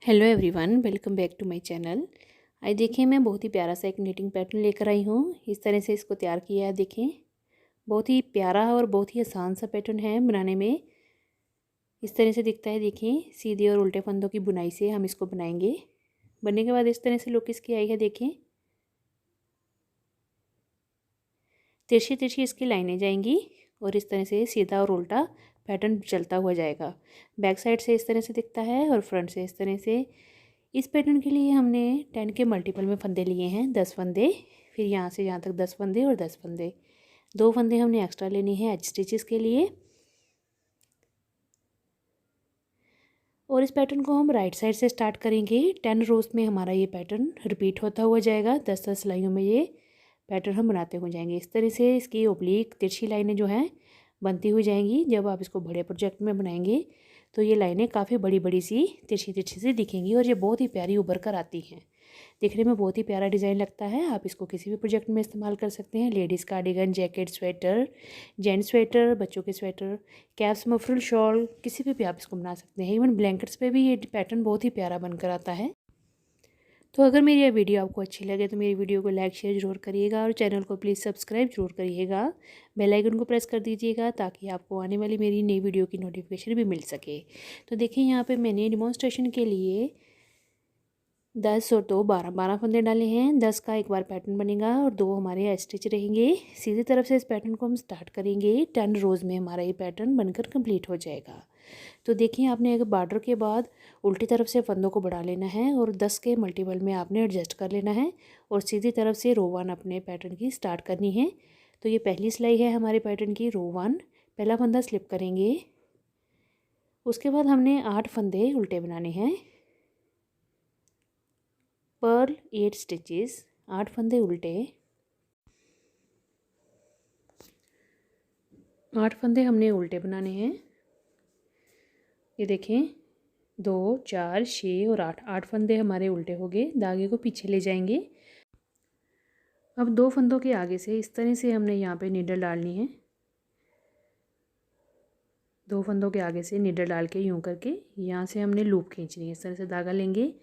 Hello everyone, welcome back to my channel. आज देखिए मैं बहुत ही प्यारा सा एक निटिंग पैटर्न लेकर आई हूँ। इस तरह से इसको तैयार किया है। देखें, बहुत ही प्यारा और बहुत ही आसान सा पैटर्न है बनाने में। इस तरह से दिखता है। देखें, सीधे और उल्टे फंदों की बुनाई से हम इसको बनाएंगे। बनने के बाद इस तरह से लुक इसकी आई है। देखें, तिरछी तिरछी इसकी लाइनें जाएंगी और इस तरह से सीधा और उल्टा पैटर्न चलता हुआ जाएगा। बैक साइड से इस तरह से दिखता है और फ्रंट से इस तरह से। इस पैटर्न के लिए हमने 10 के मल्टीपल में फंदे लिए हैं, 10 फंदे। फिर यहाँ से यहाँ तक 10 फंदे और 10 फंदे। 2 फंदे हमने एक्स्ट्रा लेने हैं एज स्टिचेस के लिए। और इस पैटर्न को हम राइट साइड से स्टार्ट करेंगे। 10 रोज में हमारा ये पैटर्न रिपीट होता हुआ जाएगा। 10-10 सिलाइयों में ये पैटर्न हम बनाते हो जाएंगे। इस तरह से इसकी ओब्लिक तिरछी लाइनें जो हैं बनती हुई जाएंगी। जब आप इसको बड़े प्रोजेक्ट में बनाएंगे तो ये लाइनें काफ़ी बड़ी बड़ी सी तिरछी तिरछी सी दिखेंगी और ये बहुत ही प्यारी उभर कर आती हैं। दिखने में बहुत ही प्यारा डिज़ाइन लगता है। आप इसको किसी भी प्रोजेक्ट में इस्तेमाल कर सकते हैं। Ladies cardigan, jacket, sweater, gents sweater, बच्चों के स्वेटर, कैप्स, मफरल, शॉल, किसी पे भी आप इसको बना सकते हैं। इवन ब्लैंकेट्स पे भी ये पैटर्न बहुत ही प्यारा बनकर आता है। तो अगर मेरी यह वीडियो आपको अच्छी लगे तो मेरी वीडियो को लाइक शेयर ज़रूर करिएगा और चैनल को प्लीज़ सब्सक्राइब जरूर करिएगा। बेल आइकन को प्रेस कर दीजिएगा ताकि आपको आने वाली मेरी नई वीडियो की नोटिफिकेशन भी मिल सके। तो देखिए, यहाँ पे मैंने डिमॉन्स्ट्रेशन के लिए 10 और 2 12 फंदे डाले हैं। 10 का एक बार पैटर्न बनेगा और 2 हमारे स्टिच रहेंगे। सीधी तरफ से इस पैटर्न को हम स्टार्ट करेंगे। 10 रोज़ में हमारा ये पैटर्न बनकर कंप्लीट हो जाएगा। तो देखिए, आपने एक बॉर्डर के बाद उल्टी तरफ से फंदों को बढ़ा लेना है और 10 के मल्टीपल में आपने एडजस्ट कर लेना है और सीधी तरफ से रो 1 अपने पैटर्न की स्टार्ट करनी है। तो ये पहली सिलाई है हमारे पैटर्न की, रो 1। पहला फंदा स्लिप करेंगे। उसके बाद हमने 8 फंदे उल्टे बनाने हैं। पर्ल 8 स्टिचेस, 8 फंदे उल्टे। 8 फंदे हमने उल्टे बनाने हैं। ये देखें, 2 4 6 और 8, 8 फंदे हमारे उल्टे हो गए। धागे को पीछे ले जाएंगे। अब 2 फंदों के आगे से इस तरह से हमने यहाँ पे नीडल डालनी है। 2 फंदों के आगे से नीडल डाल के यूँ करके यहाँ से हमने लूप खींचनी है। इस तरह से धागा लेंगे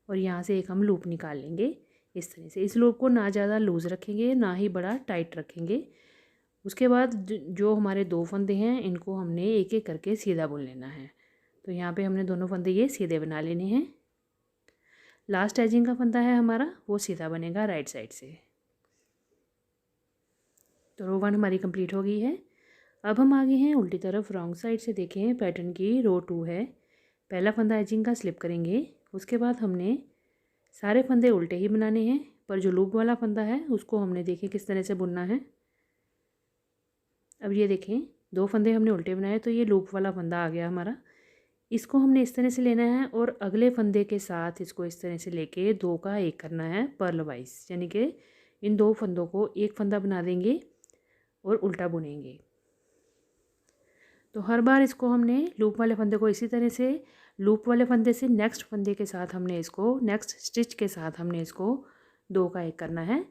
और यहाँ से एक हम लूप निकाल लेंगे। इस तरह से इस लूप को ना ज़्यादा लूज़ रखेंगे ना ही बड़ा टाइट रखेंगे। उसके बाद जो हमारे 2 फंदे हैं इनको हमने एक एक करके सीधा बुन लेना है। तो यहाँ पे हमने दोनों फंदे ये सीधे बना लेने हैं। लास्ट एजिंग का फंदा है हमारा, वो सीधा बनेगा राइट साइड से। तो रो 1 हमारी कंप्लीट हो गई है। अब हम आगे हैं उल्टी तरफ रॉन्ग साइड से। देखें, पैटर्न की रो 2 है। पहला फंदा एजिंग का स्लिप करेंगे। उसके बाद हमने सारे फंदे उल्टे ही बनाने हैं, पर जो लूप वाला फंदा है उसको हमने देखें किस तरह से बुनना है। अब ये देखें, 2 फंदे हमने उल्टे बनाए तो ये लूप वाला फंदा आ गया हमारा। इसको हमने इस तरह से लेना है और अगले फंदे के साथ इसको इस तरह से लेके 2 का 1 करना है पर्ल वाइज। यानी कि इन 2 फंदों को एक फंदा बना देंगे और उल्टा बुनेंगे। तो हर बार इसको हमने लूप वाले फंदे को इसी तरह से लूप वाले फंदे से नेक्स्ट फंदे के साथ हमने इसको नेक्स्ट स्टिच के साथ हमने इसको 2 का 1 करना है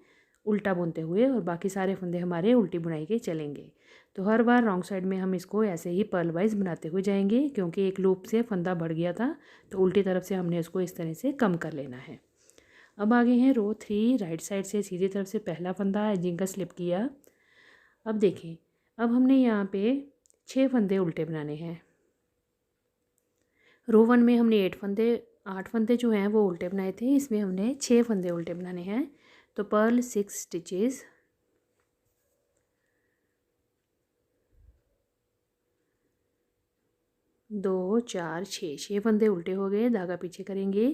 उल्टा बुनते हुए, और बाकी सारे फंदे हमारे उल्टी बुनाई के चलेंगे। तो हर बार रॉन्ग साइड में हम इसको ऐसे ही पर्ल वाइज बनाते हुए जाएंगे, क्योंकि एक लूप से फंदा बढ़ गया था तो उल्टी तरफ से हमने इसको इस तरह से कम कर लेना है। अब आगे हैं रो 3। राइट साइड से सीधी तरफ से पहला फंदा एजिंग का स्लिप किया। अब देखें, अब हमने यहाँ पे 6 फंदे उल्टे बनाने हैं। रो 1 में हमने 8 फंदे जो हैं वो उल्टे बनाए थे। इसमें हमने 6 फंदे उल्टे बनाने हैं। तो पर्ल 6 स्टिचेस, 2 4 6, 6 फंदे उल्टे हो गए। धागा पीछे करेंगे।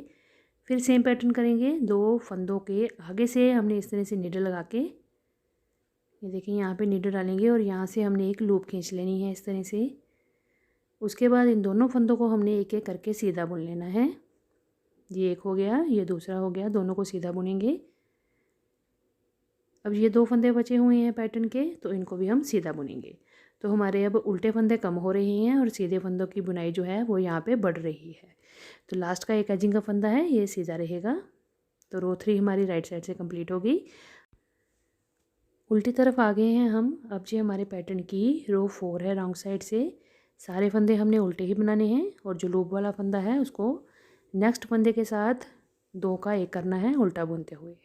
फिर सेम पैटर्न करेंगे। 2 फंदों के आगे से हमने इस तरह से नीडल लगा के, ये देखिए यहाँ पे नीडल डालेंगे और यहाँ से हमने एक लूप खींच लेनी है इस तरह से। उसके बाद इन दोनों फंदों को हमने एक एक करके सीधा बुन लेना है। ये एक हो गया, ये दूसरा हो गया, दोनों को सीधा बुनेंगे। अब ये 2 फंदे बचे हुए हैं पैटर्न के, तो इनको भी हम सीधा बुनेंगे। तो हमारे अब उल्टे फंदे कम हो रहे हैं और सीधे फंदों की बुनाई जो है वो यहाँ पे बढ़ रही है। तो लास्ट का एक एजिंग का फंदा है, ये सीधा रहेगा। तो रो 3 हमारी राइट साइड से कंप्लीट हो गई। उल्टी तरफ आ गए हैं हम। अब जो हमारे पैटर्न की रो 4 है, रॉन्ग साइड से सारे फंदे हमने उल्टे ही बनाने हैं और जो लूप वाला फंदा है उसको नेक्स्ट फंदे के साथ 2 का 1 करना है उल्टा बुनते हुए।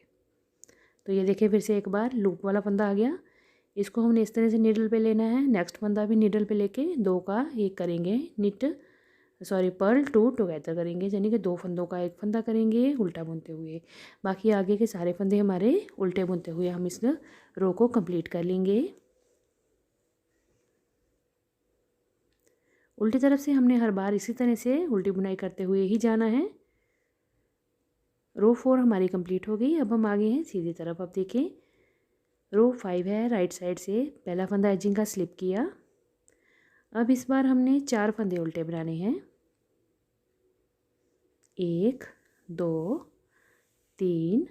तो ये देखिए फिर से एक बार लूप वाला फंदा आ गया, इसको हमने इस तरह से नीडल पे लेना है। नेक्स्ट फंदा भी नीडल पे लेके 2 का 1 करेंगे, पर्ल 2 टुगेदर करेंगे, यानी कि 2 फंदों का 1 फंदा करेंगे उल्टा बुनते हुए। बाकी आगे के सारे फंदे हमारे उल्टे बुनते हुए हम इस रो को कंप्लीट कर लेंगे। उल्टी तरफ से हमने हर बार इसी तरह से उल्टी बुनाई करते हुए ही जाना है। रो 4 हमारी कंप्लीट हो गई। अब हम आगे हैं सीधी तरफ। अब देखें रो 5 है, राइट साइड से पहला फंदा एजिंग का स्लिप किया। अब इस बार हमने 4 फंदे उल्टे बनाने हैं, 1 2 3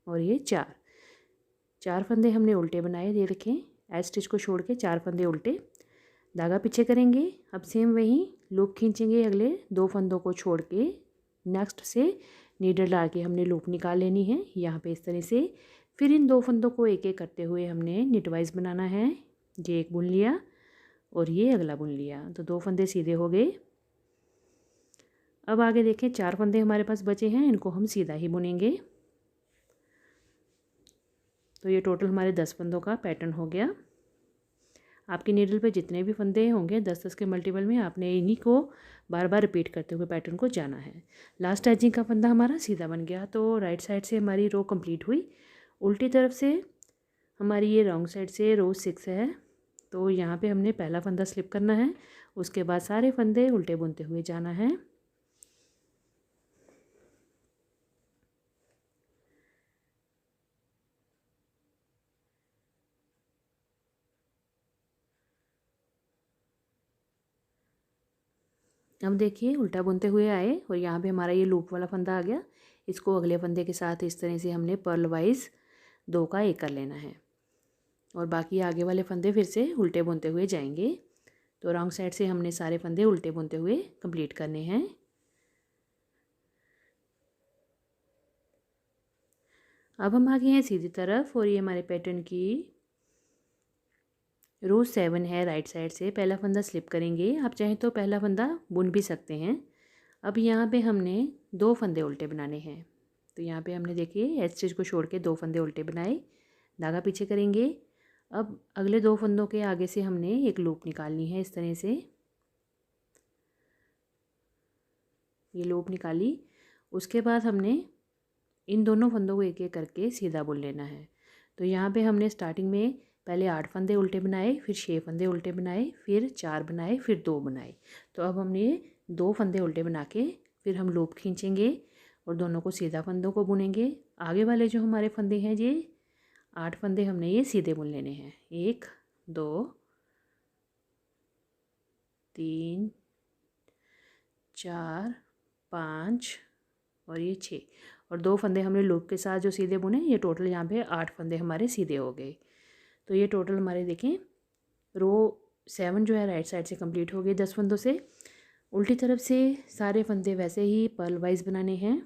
और ये 4 फंदे हमने उल्टे बनाए। ये देखें एज स्टिच को छोड़ के 4 फंदे उल्टे, धागा पीछे करेंगे। अब सेम वही लूप खींचेंगे अगले 2 फंदों को छोड़ के, नेक्स्ट से नीडल डाल के हमने लूप निकाल लेनी है यहाँ पे इस तरह से। फिर इन 2 फंदों को एक एक करते हुए हमने निटवाइज बनाना है। ये एक बुन लिया और ये अगला बुन लिया, तो 2 फंदे सीधे हो गए। अब आगे देखें 4 फंदे हमारे पास बचे हैं, इनको हम सीधा ही बुनेंगे। तो ये टोटल हमारे 10 फंदों का पैटर्न हो गया। आपकी नीडल पे जितने भी फंदे होंगे 10-10 के मल्टीपल में आपने इन्हीं को बार बार रिपीट करते हुए पैटर्न को जाना है। लास्ट एजिंग का फंदा हमारा सीधा बन गया, तो राइट साइड से हमारी रो कंप्लीट हुई। उल्टी तरफ से हमारी ये रॉन्ग साइड से रो 6 है, तो यहाँ पे हमने पहला फंदा स्लिप करना है, उसके बाद सारे फंदे उल्टे बुनते हुए जाना है। अब देखिए उल्टा बुनते हुए आए और यहाँ पे हमारा ये लूप वाला फंदा आ गया। इसको अगले फंदे के साथ इस तरह से हमने पर्ल वाइज 2 का 1 कर लेना है और बाकी आगे वाले फंदे फिर से उल्टे बुनते हुए जाएंगे। तो रॉन्ग साइड से हमने सारे फंदे उल्टे बुनते हुए कंप्लीट करने हैं। अब हम आ गए हैं सीधी तरफ और ये हमारे पैटर्न की रो 7 है। राइट साइड से पहला फंदा स्लिप करेंगे, आप चाहें तो पहला फंदा बुन भी सकते हैं। अब यहाँ पे हमने 2 फंदे उल्टे बनाने हैं, तो यहाँ पे हमने देखिए एज स्टिच को छोड़ के 2 फंदे उल्टे बनाए, धागा पीछे करेंगे। अब अगले 2 फंदों के आगे से हमने एक लूप निकालनी है इस तरह से, ये लूप निकाली। उसके बाद हमने इन दोनों फंदों को एक एक करके सीधा बुन लेना है। तो यहाँ पे हमने स्टार्टिंग में पहले 8 फंदे उल्टे बनाए, फिर 6 फंदे उल्टे बनाए, फिर 4 बनाए, फिर 2 बनाए। तो अब हमने 2 फंदे उल्टे बना के फिर हम लूप खींचेंगे और दोनों को सीधा फंदों को बुनेंगे। आगे वाले जो हमारे फंदे हैं ये 8 फंदे हमने ये सीधे बुन लेने हैं, 1 2 3 4 5 और ये 6 और 2 फंदे हमने लूप के साथ जो सीधे बुने, ये टोटल यहाँ पे 8 फंदे हमारे सीधे हो गए। तो ये टोटल हमारे देखें रो 7 जो है राइट साइड से कंप्लीट हो गई 10 फंदों से। उल्टी तरफ से सारे फंदे वैसे ही पर्ल वाइज बनाने हैं।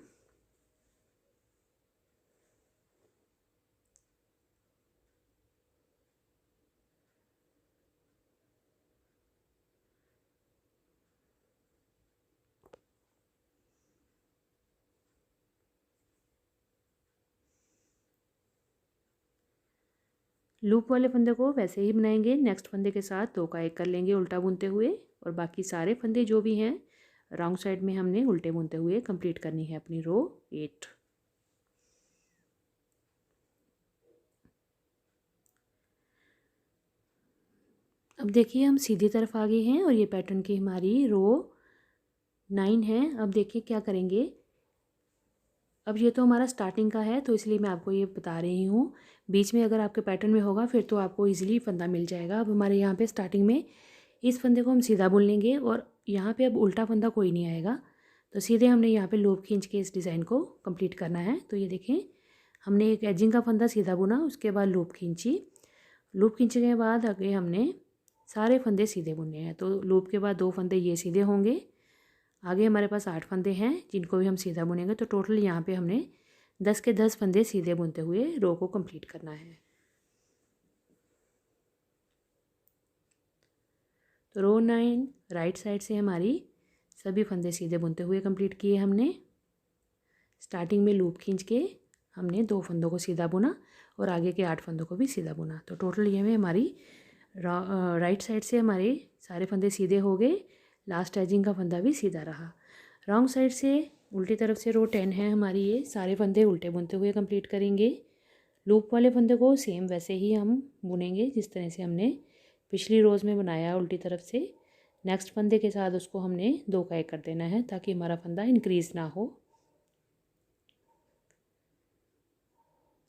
लूप वाले फंदे को वैसे ही बनाएंगे, नेक्स्ट फंदे के साथ 2 का 1 कर लेंगे उल्टा बुनते हुए और बाकी सारे फंदे जो भी हैं रॉन्ग साइड में हमने उल्टे बुनते हुए कंप्लीट करनी है अपनी रो 8। अब देखिए हम सीधी तरफ आ गए हैं और ये पैटर्न की हमारी रो 9 है। अब देखिए क्या करेंगे, अब ये तो हमारा स्टार्टिंग का है तो इसलिए मैं आपको ये बता रही हूँ, बीच में अगर आपके पैटर्न में होगा फिर तो आपको इजीली फंदा मिल जाएगा। अब हमारे यहाँ पे स्टार्टिंग में इस फंदे को हम सीधा बुन लेंगे और यहाँ पे अब उल्टा फंदा कोई नहीं आएगा, तो सीधे हमने यहाँ पे लूप खींच के इस डिज़ाइन को कंप्लीट करना है। तो ये देखें हमने एक एजिंग का फंदा सीधा बुना, उसके बाद लूप खींची, लूप खींचने के बाद आगे हमने सारे फंदे सीधे बुनने हैं। तो लूप के बाद 2 फंदे ये सीधे होंगे, आगे हमारे पास 8 फंदे हैं जिनको भी हम सीधा बुनेंगे। तो टोटल यहाँ पे हमने 10 के 10 फंदे सीधे बुनते हुए रो को कंप्लीट करना है। तो रो 9 राइट साइड से हमारी सभी फंदे सीधे बुनते हुए कंप्लीट किए हमने। स्टार्टिंग में लूप खींच के हमने 2 फंदों को सीधा बुना और आगे के 8 फंदों को भी सीधा बुना। तो टोटल ये में हमारी राइट साइड से हमारे सारे फंदे सीधे हो गए, लास्ट एजिंग का फंदा भी सीधा रहा। रॉन्ग साइड से उल्टी तरफ से रो 10 है हमारी, ये सारे फंदे उल्टे बुनते हुए कंप्लीट करेंगे। लूप वाले फंदे को सेम वैसे ही हम बुनेंगे जिस तरह से हमने पिछली रोज़ में बनाया उल्टी तरफ से। नेक्स्ट फंदे के साथ उसको हमने 2 का 1 कर देना है ताकि हमारा फंदा इंक्रीज़ ना हो।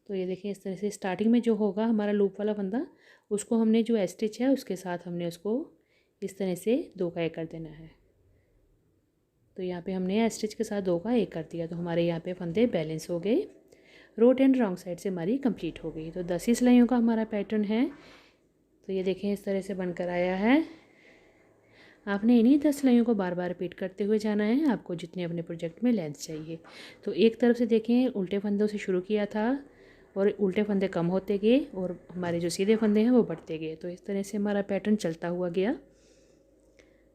तो ये देखिए इस तरह से स्टार्टिंग में जो होगा हमारा लूप वाला फंदा, उसको हमने जो स्टिच है उसके साथ हमने उसको इस तरह से 2 का 1 कर देना है। तो यहाँ पे हमने स्टिच के साथ 2 का 1 कर दिया, तो हमारे यहाँ पे फंदे बैलेंस हो गए। रो 10 रॉन्ग साइड से हमारी कंप्लीट हो गई। तो 10 ही सिलाइयों का हमारा पैटर्न है। तो ये देखें इस तरह से बनकर आया है। आपने इन्हीं 10 सिलाइयों को बार बार रिपीट करते हुए जाना है, आपको जितने अपने प्रोजेक्ट में लेंथ चाहिए। तो एक तरफ से देखें उल्टे फंदों से शुरू किया था और उल्टे फंदे कम होते गए और हमारे जो सीधे फंदे हैं वो बढ़ते गए। तो इस तरह से हमारा पैटर्न चलता हुआ गया।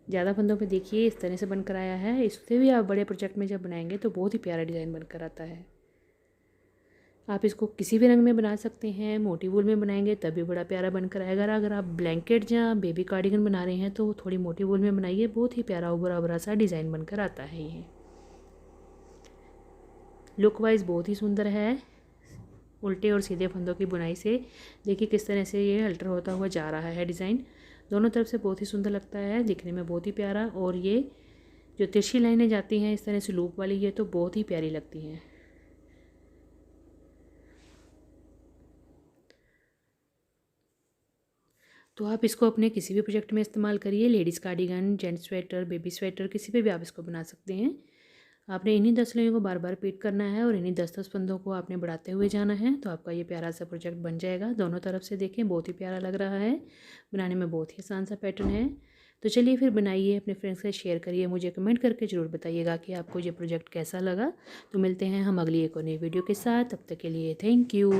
ज़्यादा फंदों पे देखिए इस तरह से बनकर आया है। इससे भी आप बड़े प्रोजेक्ट में जब बनाएंगे तो बहुत ही प्यारा डिज़ाइन बनकर आता है। आप इसको किसी भी रंग में बना सकते हैं, मोटी वूल में बनाएंगे तब भी बड़ा प्यारा बनकर आएगा। अगर आप ब्लैंकेट या बेबी कार्डिगन बना रहे हैं तो थोड़ी मोटी वूल में बनाइए, बहुत ही प्यारा उभरा उभरा सा डिज़ाइन बनकर आता है। ये लुक वाइज बहुत ही सुंदर है। उल्टे और सीधे फंदों की बुनाई से देखिए किस तरह से ये अल्टर होता हुआ जा रहा है डिज़ाइन। दोनों तरफ से बहुत ही सुंदर लगता है, दिखने में बहुत ही प्यारा। और ये जो तिरछी लाइनें जाती हैं इस तरह से लूप वाली, ये तो बहुत ही प्यारी लगती हैं। तो आप इसको अपने किसी भी प्रोजेक्ट में इस्तेमाल करिए। Ladies cardigan, gents sweater, baby sweater, किसी पे भी आप इसको बना सकते हैं। आपने इन्हीं 10 लाइनों को बार बार रिपीट करना है और इन्हीं 10-10 फंदों को आपने बढ़ाते हुए जाना है। तो आपका ये प्यारा सा प्रोजेक्ट बन जाएगा। दोनों तरफ से देखें बहुत ही प्यारा लग रहा है, बनाने में बहुत ही आसान सा पैटर्न है। तो चलिए फिर बनाइए, अपने फ्रेंड्स से शेयर करिए, मुझे कमेंट करके ज़रूर बताइएगा कि आपको ये प्रोजेक्ट कैसा लगा। तो मिलते हैं हम अगली एक और नई वीडियो के साथ, तब तक के लिए थैंक यू।